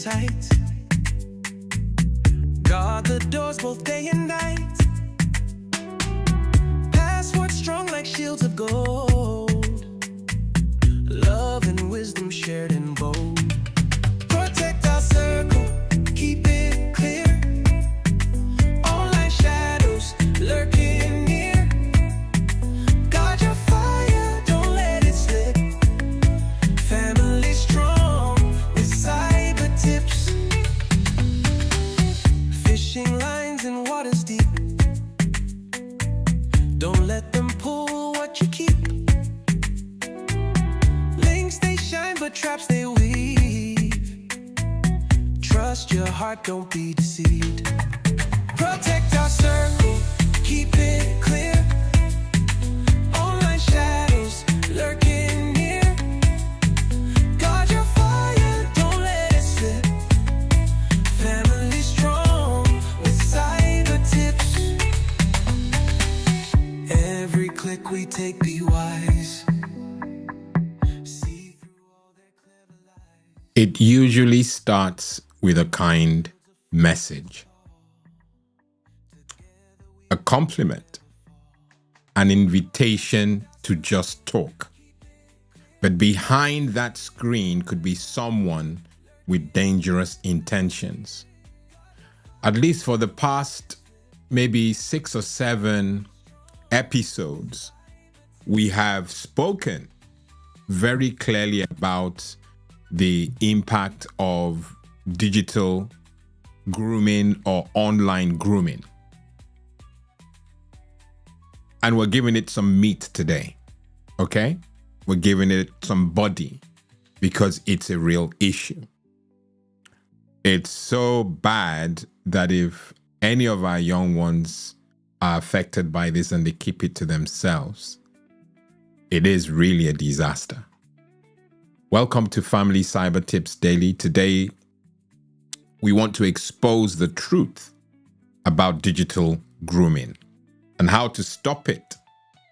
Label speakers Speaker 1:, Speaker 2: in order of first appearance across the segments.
Speaker 1: tight. Guard the doors both day and night. Passwords strong like shields of gold. Love and wisdom shared in bold. Protect our circle, keep it clear. Online shadows lurking near. Guard your fire, don't let it slip. Family strong with cyber tips. Fishing lines in waters deep. Don't let them pull what you keep. Links they shine, but traps they weave. Trust your heart, don't be deceived. Protect our circle, keep it clear. Online shadows lurking near. Guard your fire, don't let it slip. Family strong with cyber tips. Every click we take, be wise. See through all their clever lies.
Speaker 2: It usually starts with a kind message, a compliment, an invitation to just talk. But behind that screen could be someone with dangerous intentions. At least for the past maybe 6 or 7 episodes, we have spoken very clearly about the impact of digital grooming or online grooming. And we're giving it some meat today, okay? We're giving it some body because it's a real issue. It's so bad that if any of our young ones are affected by this and they keep it to themselves, it is really a disaster. Welcome to Family Cyber Tips Daily. Today, we want to expose the truth about digital grooming and how to stop it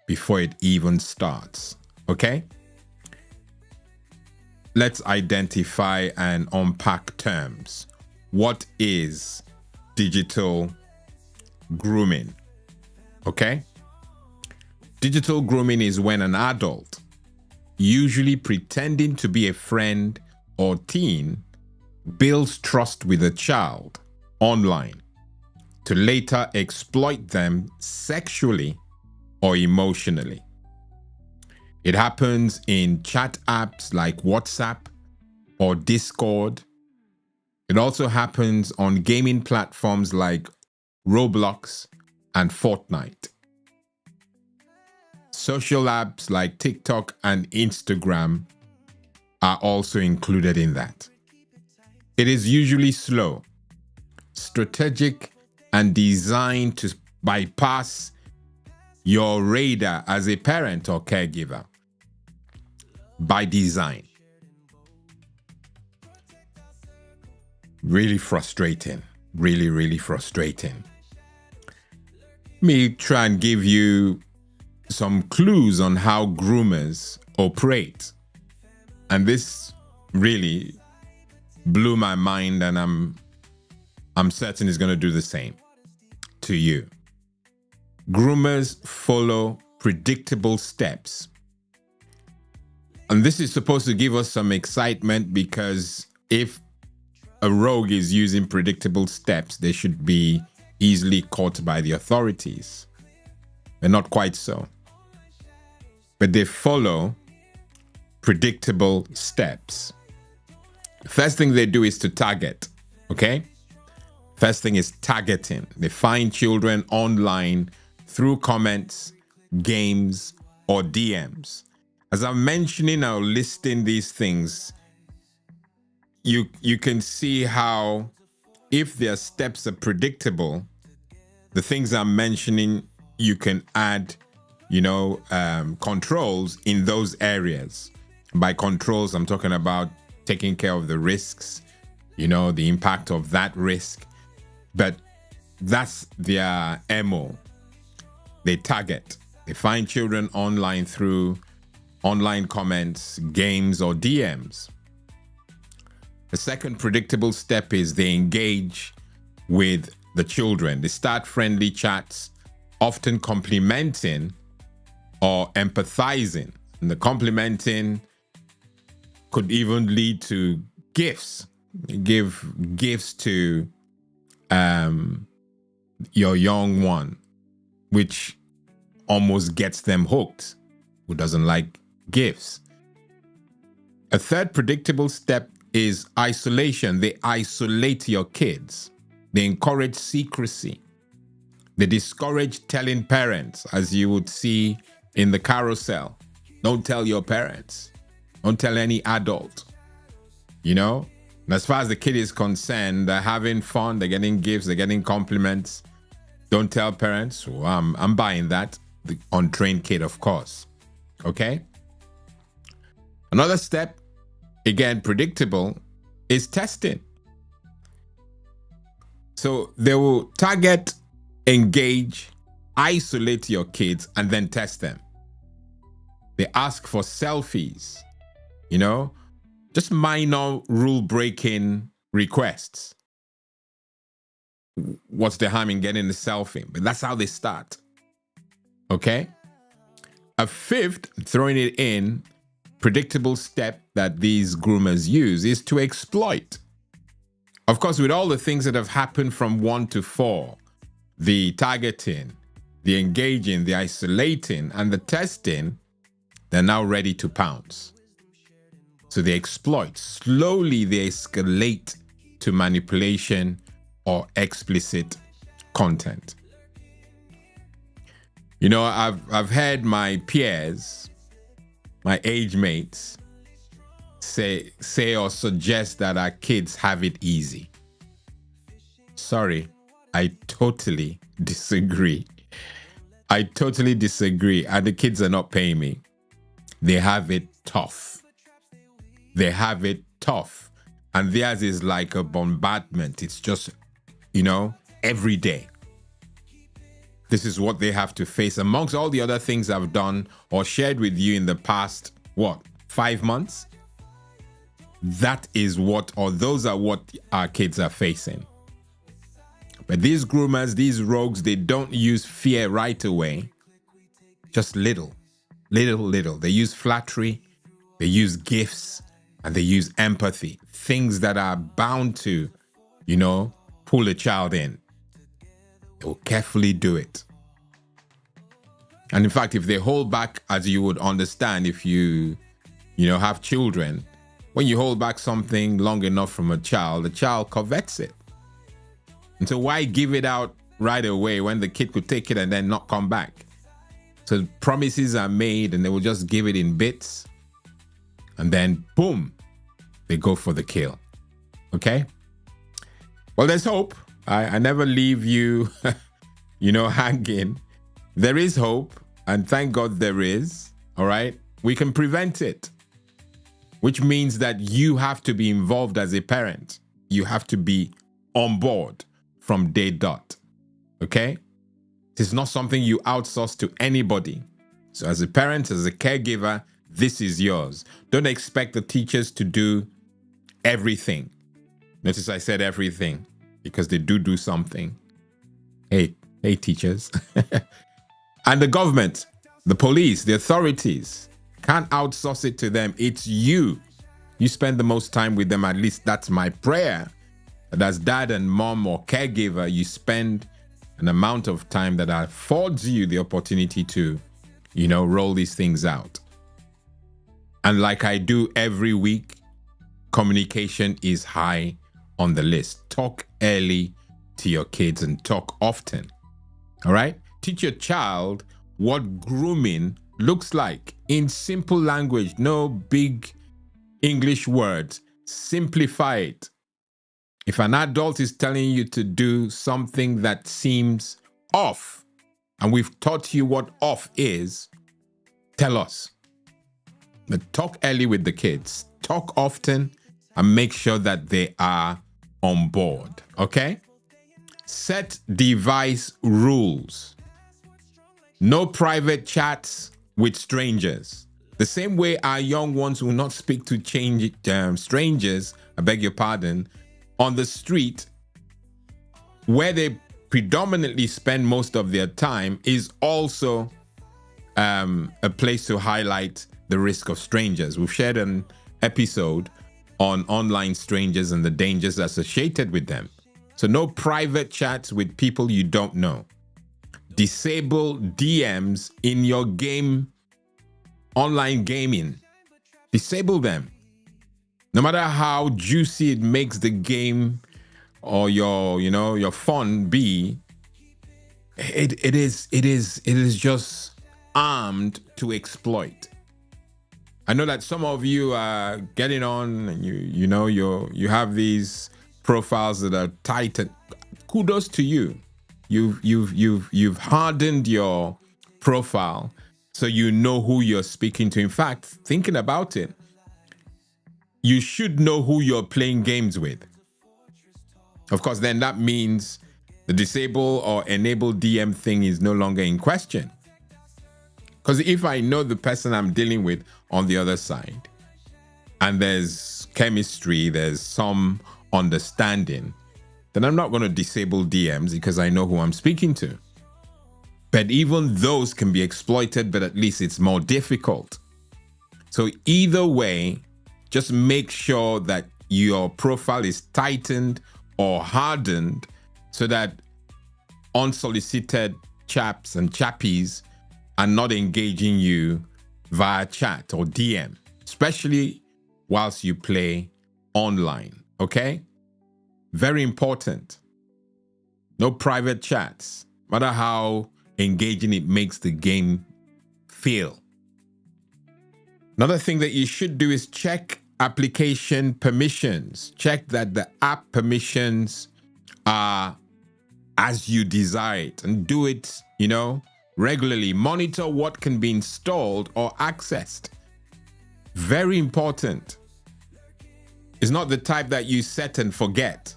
Speaker 2: before it even starts, okay? Let's identify and unpack terms. What is digital grooming? Okay? Digital grooming is when an adult, usually pretending to be a friend or teen, builds trust with a child online to later exploit them sexually or emotionally. It happens in chat apps like WhatsApp or Discord. It also happens on gaming platforms like Roblox and Fortnite. Social apps like TikTok and Instagram are also included in that. It is usually slow, strategic, and designed to bypass your radar as a parent or caregiver by design. Really frustrating. Really frustrating. Let me try and give you some clues on how groomers operate. And this really blew my mind, and I'm certain it's going to do the same to you. Groomers follow predictable steps. And this is supposed to give us some excitement, because if a rogue is using predictable steps, they should be easily caught by the authorities. But not quite so. But they follow predictable steps. First thing they do is to target, okay? First thing is targeting. They find children online through comments, games, or DMs. As I'm mentioning or listing these things, you can see how if their steps are predictable, the things I'm mentioning, you can add, controls in those areas. By controls, I'm talking about taking care of the risks, the impact of that risk. But that's their MO. They target. They find children online through online comments, games, or DMs. The second predictable step is they engage with the children. They start friendly chats, often complimenting or empathizing. And the complimenting could even lead to gifts. You give gifts to your young one, which almost gets them hooked. Who doesn't like gifts? A third predictable step is isolation. They isolate your kids. They encourage secrecy. They discourage telling parents, as you would see in the carousel. Don't tell your parents. Don't tell any adult. You know? And as far as the kid is concerned, they're having fun, they're getting gifts, they're getting compliments. Don't tell parents. Well, I'm buying that. The untrained kid, of course. Okay? Another step, again, predictable, is testing. So they will target, engage, isolate your kids, and then test them. They ask for selfies, you know, just minor rule-breaking requests. What's the harm in getting the selfie? But that's how they start. Okay? A fifth, throwing it in, predictable step that these groomers use is to exploit. Of course, with all the things that have happened from 1 to 4, the targeting, the engaging, the isolating, and the testing, they're now ready to pounce. So they exploit. Slowly they escalate to manipulation or explicit content. You know, I've heard my peers, my age mates, say or suggest that our kids have it easy. Sorry, I totally disagree. I totally disagree. And the kids are not paying me. They have it tough. They have it tough. And theirs is like a bombardment. It's just, you know, every day. This is what they have to face amongst all the other things I've done or shared with you in the past, 5 months? That is what, or those are what our kids are facing. But these groomers, these rogues, they don't use fear right away. Just little. They use flattery, they use gifts, and they use empathy. Things that are bound to, you know, pull a child in. They will carefully do it. And in fact, if they hold back, as you would understand if you have children, when you hold back something long enough from a child, the child covets it. And so why give it out right away when the kid could take it and then not come back? So promises are made and they will just give it in bits. And then boom, they go for the kill. Okay? Well, there's hope. I never leave you, hanging. There is hope, and thank God there is. All right? We can prevent it, which means that you have to be involved as a parent. You have to be on board from day dot. Okay? It's not something you outsource to anybody. So as a parent, as a caregiver, this is yours. Don't expect the teachers to do everything. Notice I said everything, because they do something. Hey, teachers. And the government, the police, the authorities, can't outsource it to them. It's you. You spend the most time with them. At least that's my prayer. That as dad and mom or caregiver, you spend an amount of time that affords you the opportunity to, roll these things out. And like I do every week, communication is high on the list. Talk early to your kids and talk often. All right? Teach your child what grooming looks like in simple language. No big English words. Simplify it. If an adult is telling you to do something that seems off, and we've taught you what off is, tell us. But talk early with the kids. Talk often and make sure that they are on board. Okay? Set device rules. No private chats with strangers. The same way our young ones will not speak to strangers, I beg your pardon, on the street, where they predominantly spend most of their time, is also a place to highlight the risk of strangers. We've shared an episode on online strangers and the dangers associated with them. So no private chats with people you don't know. Disable DMs in your online gaming. Disable them. No matter how juicy it makes the game or your fun be, it is just armed to exploit. I know that some of you are getting on and you have these profiles that are tight. Kudos to you. You've hardened your profile so you know who you're speaking to. In fact, thinking about it, you should know who you're playing games with. Of course, then that means the disable or enable DM thing is no longer in question. Because if I know the person I'm dealing with on the other side, and there's chemistry, there's some understanding, then I'm not going to disable DMs because I know who I'm speaking to. But even those can be exploited, but at least it's more difficult. So either way, just make sure that your profile is tightened or hardened so that unsolicited chaps and chappies are not engaging you via chat or DM, especially whilst you play online, okay? Very important. No private chats, no matter how engaging it makes the game feel. Another thing that you should do is check application permissions. Check that the app permissions are as you desire it, and do it, regularly. Monitor what can be installed or accessed. Very important. It's not the type that you set and forget.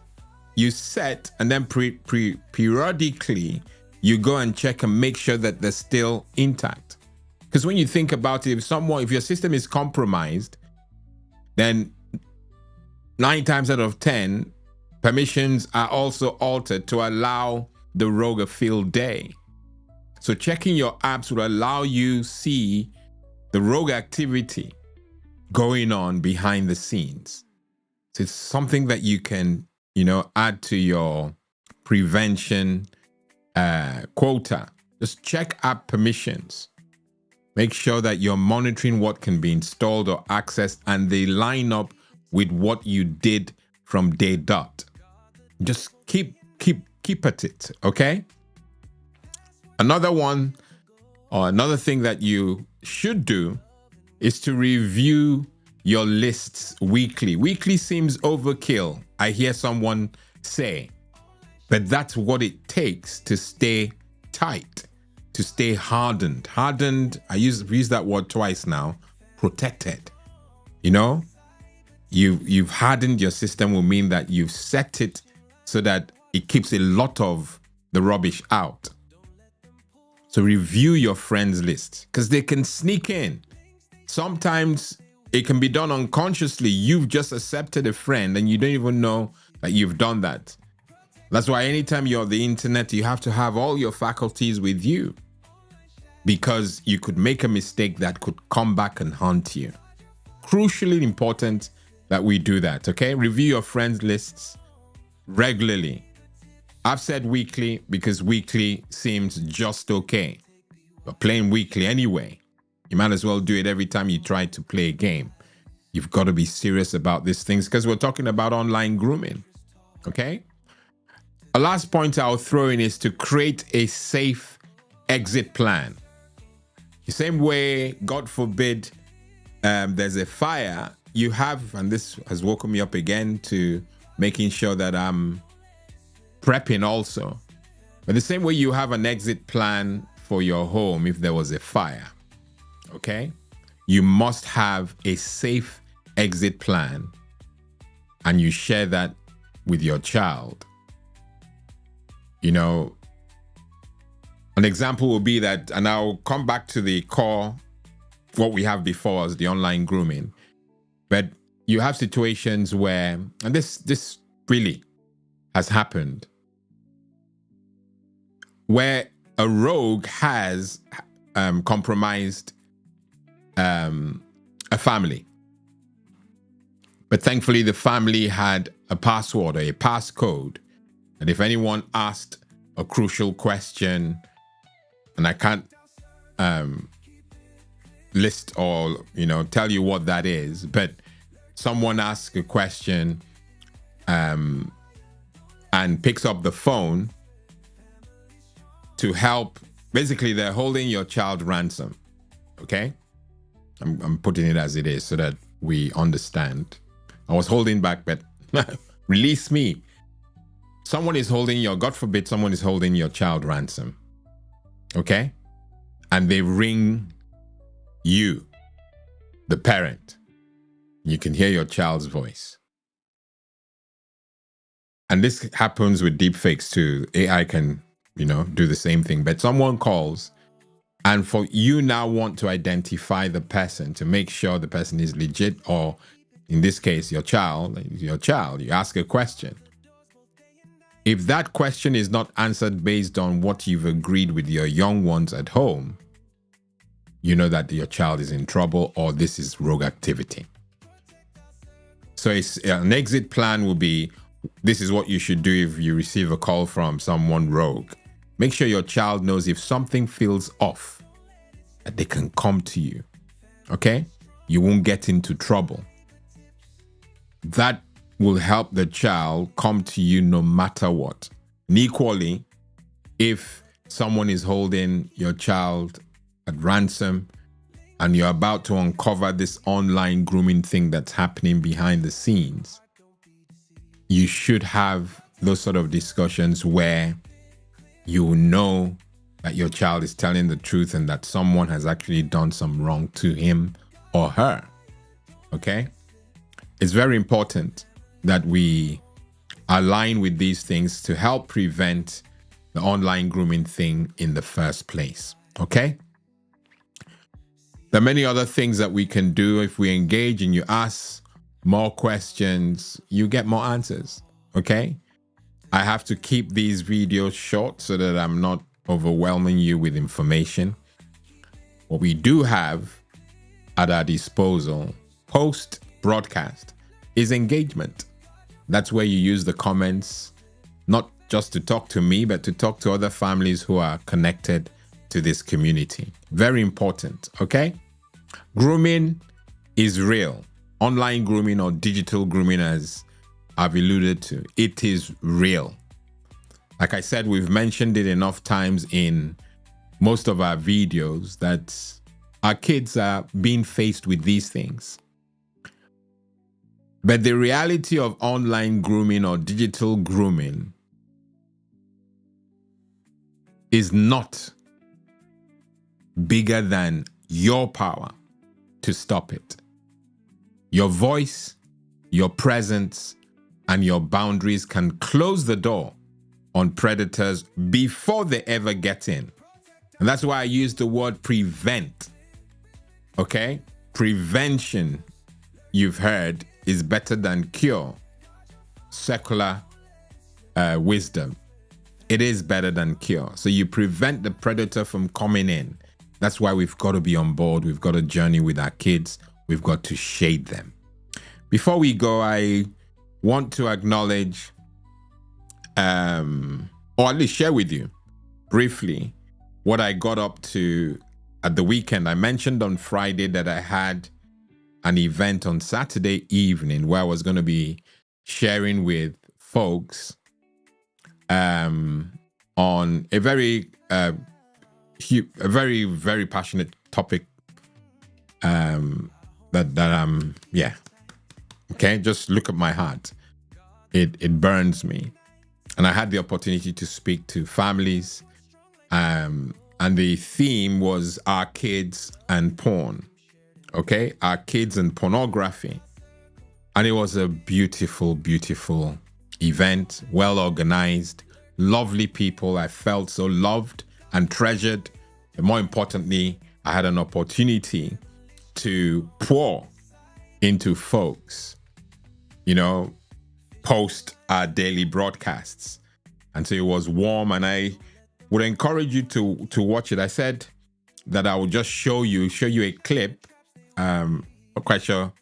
Speaker 2: You set and then periodically you go and check and make sure that they're still intact. Because when you think about it, if your system is compromised, then 9 times out of 10, permissions are also altered to allow the rogue a field day. So checking your apps will allow you see the rogue activity going on behind the scenes. So it's something that you can, add to your prevention quota. Just check app permissions. Make sure that you're monitoring what can be installed or accessed and they line up with what you did from day dot. Just keep at it, okay? Another thing that you should do is to review your lists weekly. Weekly seems overkill, I hear someone say, but that's what it takes to stay tight, to stay hardened. Hardened, I use that word twice now, protected. You've hardened your system will mean that you've set it so that it keeps a lot of the rubbish out. So review your friends list because they can sneak in. Sometimes it can be done unconsciously. You've just accepted a friend and you don't even know that you've done that. That's why anytime you're on the internet, you have to have all your faculties with you because you could make a mistake that could come back and haunt you. Crucially important that we do that, okay? Review your friends lists regularly. I've said weekly because weekly seems just okay. But playing weekly anyway, you might as well do it every time you try to play a game. You've got to be serious about these things because we're talking about online grooming, okay? A last point I'll throw in is to create a safe exit plan. The same way, God forbid, there's a fire, you have, and this has woken me up again to making sure that I'm prepping also. But the same way you have an exit plan for your home if there was a fire, okay? You must have a safe exit plan and you share that with your child. An example will be that, and I'll come back to the core what we have before us, the online grooming. But you have situations where, and this really has happened, where a rogue has compromised a family. But thankfully, the family had a password or a passcode. And if anyone asked a crucial question, and I can't list or, tell you what that is, but someone asks a question and picks up the phone to help. Basically, they're holding your child ransom. Okay? I'm putting it as it is so that we understand. I was holding back, but release me. Someone is holding God forbid, someone is holding your child ransom. Okay? And they ring you, the parent. You can hear your child's voice. And this happens with deepfakes too. AI can, do the same thing. But someone calls, and for you now want to identify the person to make sure the person is legit, or in this case, your child, you ask a question. If that question is not answered based on what you've agreed with your young ones at home, you know that your child is in trouble or this is rogue activity. So an exit plan will be, this is what you should do if you receive a call from someone rogue. Make sure your child knows if something feels off, that they can come to you. Okay? You won't get into trouble. That will help the child come to you no matter what. And equally, if someone is holding your child at ransom and you're about to uncover this online grooming thing that's happening behind the scenes, you should have those sort of discussions where you know that your child is telling the truth and that someone has actually done some wrong to him or her. Okay? It's very important that we align with these things to help prevent the online grooming thing in the first place. Okay? There are many other things that we can do. If we engage and you ask more questions, you get more answers. Okay? I have to keep these videos short so that I'm not overwhelming you with information. What we do have at our disposal post-broadcast is engagement. That's where you use the comments, not just to talk to me, but to talk to other families who are connected to this community. Very important, okay? Grooming is real. Online grooming or digital grooming, as I've alluded to, it is real. Like I said, we've mentioned it enough times in most of our videos that our kids are being faced with these things. But the reality of online grooming or digital grooming is not bigger than your power to stop it. Your voice, your presence, and your boundaries can close the door on predators before they ever get in. And that's why I use the word prevent. Okay? Prevention, you've heard, is better than cure. Secular wisdom. It is better than cure. So you prevent the predator from coming in. That's why we've got to be on board. We've got to journey with our kids. We've got to shade them. Before we go, I want to acknowledge, or at least share with you briefly what I got up to at the weekend. I mentioned on Friday that I had an event on Saturday evening where I was going to be sharing with folks on a very, very passionate topic okay, just look at my heart. It burns me. And I had the opportunity to speak to families, and the theme was our kids and porn. Okay, our kids and pornography. And it was a beautiful, beautiful event, well organized, lovely people. I felt so loved and treasured. And more importantly, I had an opportunity to pour into folks, you know, post our daily broadcasts. And so it was warm, and I would encourage you to watch it. I said that I would just show you a clip. Not quite sure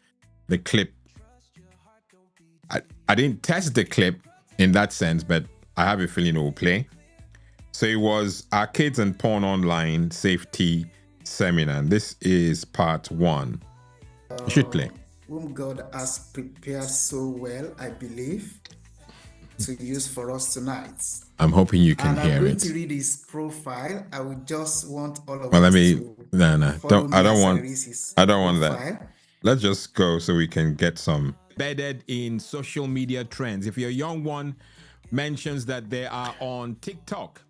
Speaker 2: the clip. I didn't test the clip in that sense, but I have a feeling it will play. So it was our Kids and Porn Online Safety Seminar. And this is part 1. You should play.
Speaker 3: Whom God has prepared so well, I believe, to use for us tonight.
Speaker 2: I'm hoping you can
Speaker 3: and
Speaker 2: hear it.
Speaker 3: I'm going to read his profile. I would just want all of
Speaker 2: Well,
Speaker 3: us
Speaker 2: no. I don't want
Speaker 3: profile.
Speaker 2: that. Let's just go so we can get some. Embedded in social media trends. If your young one mentions that they are on TikTok,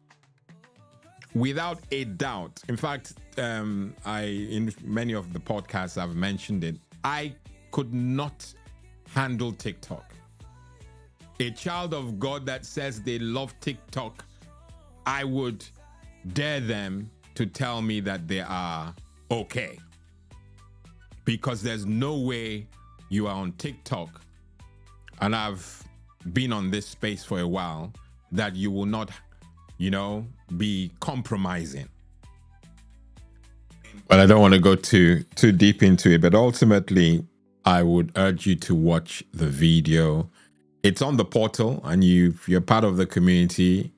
Speaker 2: without a doubt. In fact, in many of the podcasts I've mentioned it, I could not handle TikTok. A child of God that says they love TikTok, I would dare them to tell me that they are okay. Because there's no way you are on TikTok, and I've been on this space for a while, that you will not, be compromising. But I don't want to go too deep into it, but ultimately, I would urge you to watch the video. It's on the portal, and if you're part of the community,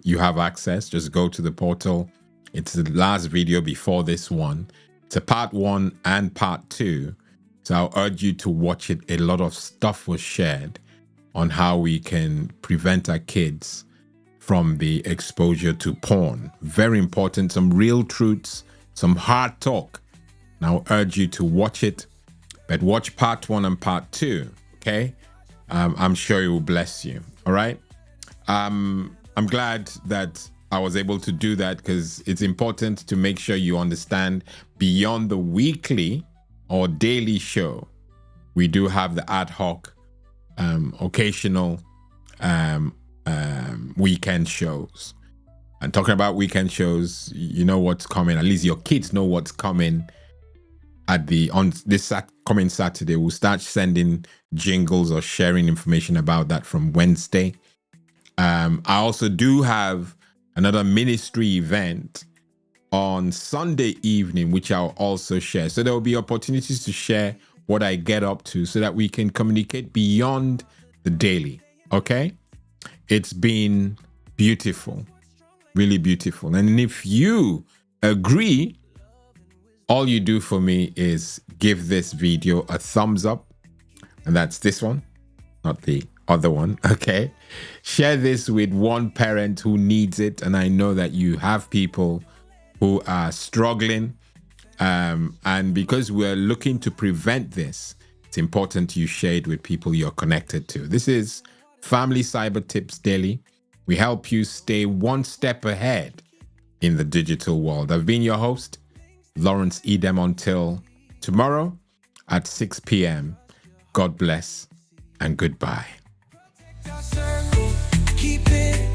Speaker 2: you have access. Just go to the portal. It's the last video before this one. It's a part 1 and part 2. So I'll urge you to watch it. A lot of stuff was shared on how we can prevent our kids from the exposure to porn. Very important. Some real truths, some hard talk. And I'll urge you to watch it, but watch part 1 and part 2. Okay. I'm sure it will bless you. All right. I'm glad that I was able to do that, because it's important to make sure you understand beyond the weekly or daily show, we do have the ad hoc, occasional weekend shows. And talking about weekend shows, you know what's coming. At least your kids know what's coming. On this coming Saturday, we'll start sending jingles or sharing information about that from Wednesday. I also do have another ministry event on Sunday evening, which I'll also share. So there will be opportunities to share what I get up to so that we can communicate beyond the daily. Okay? It's been beautiful, really beautiful. And if you agree, all you do for me is give this video a thumbs up. And that's this one, not the other one. Okay. Share this with one parent who needs it. And I know that you have people who are struggling. And because we're looking to prevent this, it's important you share it with people you're connected to. This is Family Cyber Tips Daily. We help you stay one step ahead in the digital world. I've been your host, Lawrence Edem. Until tomorrow at 6 p.m. God bless and goodbye.
Speaker 1: Keep it